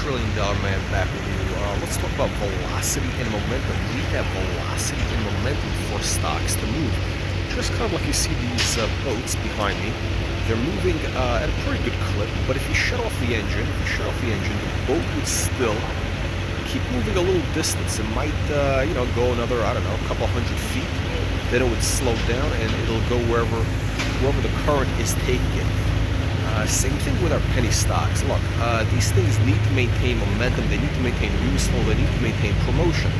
trillion-dollar man back with you. Let's talk about velocity and momentum. We have velocity and momentum for stocks to move. Just kind of like you see these boats behind me. They're moving at a pretty good clip, but if you shut off the engine, the boat would still keep moving a little distance. It might, go another, I don't know, a couple hundred feet. Then it would slow down and it'll go wherever the current is taking it. Same thing with our penny stocks. Look, these things need to maintain momentum. They need to maintain news flow. They need to maintain promotion.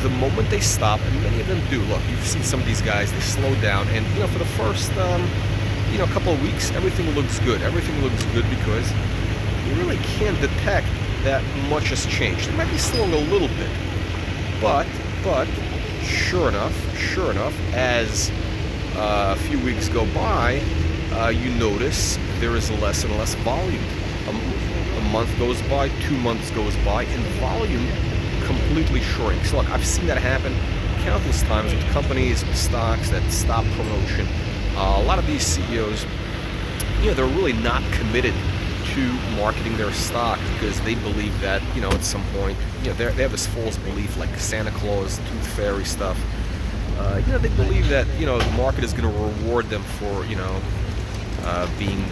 The moment they stop, and many of them do. Look, you've seen some of these guys. They slow down, and for the first, couple of weeks, everything looks good. Everything looks good because you really can't detect that much has changed. It might be slowing a little bit, but sure enough, as a few weeks go by, you notice there is less and less volume. A month goes by, 2 months goes by, and volume completely shrinks. Look, I've seen that happen countless times with companies, with stocks that stop promotion. A lot of these CEOs, they're really not committed to marketing their stock because they believe that, at some point, they have this false belief like Santa Claus, Tooth Fairy stuff. They believe that, the market is going to reward them for, being,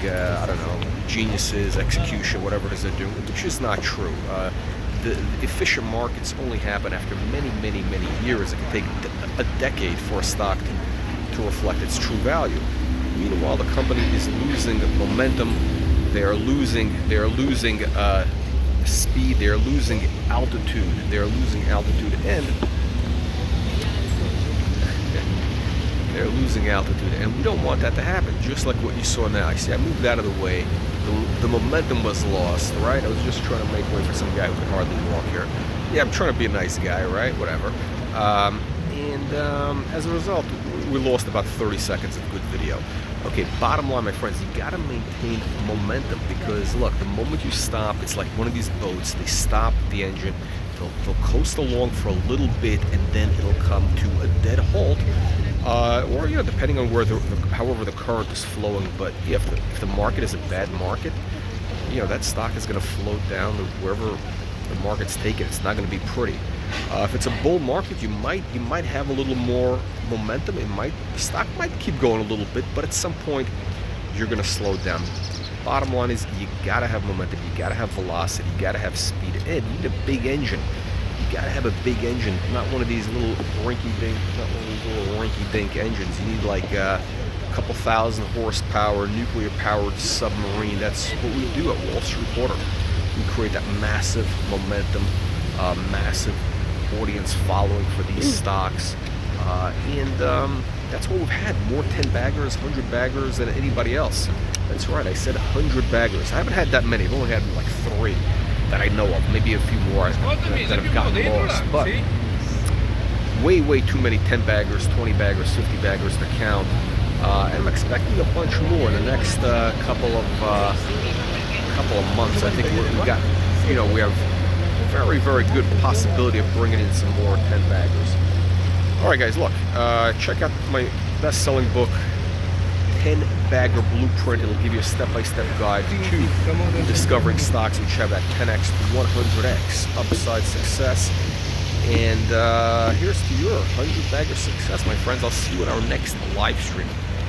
geniuses, execution, whatever it is they're doing, which is not true. The efficient markets only happen after many, many, many years. It can take a decade for a stock to reflect its true value. Meanwhile, the company is losing momentum. They are losing speed. They are losing altitude. and they're losing altitude, and we don't want that to happen. Just like what you saw now. I see I moved out of the way. The momentum was lost, right? I was just trying to make way for some guy who can hardly walk here. Yeah, I'm trying to be a nice guy, right? Whatever. As a result, we lost about 30 seconds of good video. Okay, bottom line, my friends, you gotta maintain momentum because, look, the moment you stop, it's like one of these boats. They stop the engine, they'll coast along for a little bit, and then it'll come to a dead halt. Or depending on however the current is flowing. But if the market is a bad market, that stock is going to float down to wherever the market's taking. It's not going to be pretty. If it's a bull market, you might have a little more momentum. The stock might keep going a little bit, but at some point you're going to slow down. Bottom line is you got to have momentum. You got to have velocity. You got to have speed, and you need a big engine. You gotta have a big engine, not one of these little rinky-dink engines. You need like a couple thousand horsepower, nuclear-powered submarine. That's what we do at Wall Street Reporter. We create that massive momentum, massive audience following for these stocks, and that's what we've had. More 10 baggers, 100 baggers than anybody else. That's right, I said 100 baggers. I haven't had that many. I've only had like 3. That I know of, maybe a few more that have gotten lost, but way too many 10 baggers, 20 baggers, 50 baggers to count, and I'm expecting a bunch more in the next couple of months. I think we have very good possibility of bringing in some more 10 baggers. All right, guys, look, check out my best-selling book, 10-Bagger Blueprint. It'll give you a step-by-step guide to discovering stocks which have that 10x to 100x upside success. And here's to your 100-bagger success, my friends. I'll see you in our next live stream.